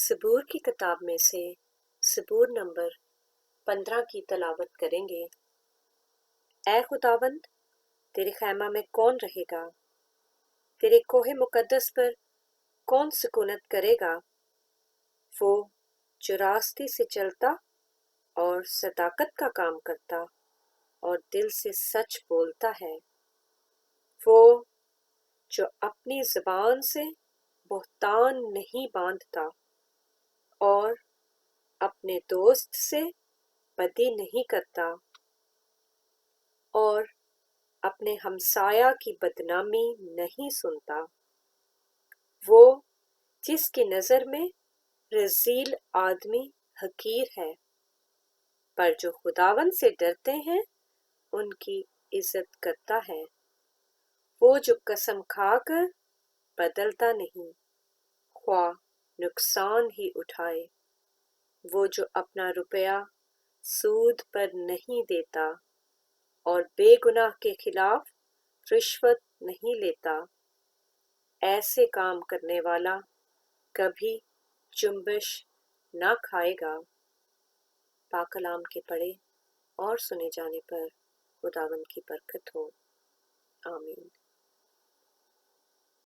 ज़बूर की किताब में से ज़बूर नंबर 15 की तलावत करेंगे। ऐ खुदावंद, तेरे खैमा में कौन रहेगा? तेरे कोहे मुकद्दस पर कौन सुकूनत करेगा? वो जो रास्ते से चलता और सदाकत का काम करता और दिल से सच बोलता है। वो जो अपनी ज़बान से बहतान नहीं बांधता और अपने दोस्त से बदी नहीं करता और अपने हमसाया की बदनामी नहीं सुनता। वो जिसकी नज़र में रज़ील आदमी हकीर है, पर जो खुदावन से डरते हैं उनकी इज्जत करता है। वो जो कसम खाकर बदलता नहीं, ख्वाह नुकसान ही उठाए। वो जो अपना रुपया सूद पर नहीं देता और बेगुनाह के खिलाफ रिश्वत नहीं लेता। ऐसे काम करने वाला कभी जुम्बिश ना खाएगा। पाक कलाम के पढ़े और सुने जाने पर खुदावंद की बरकत हो। आमीन।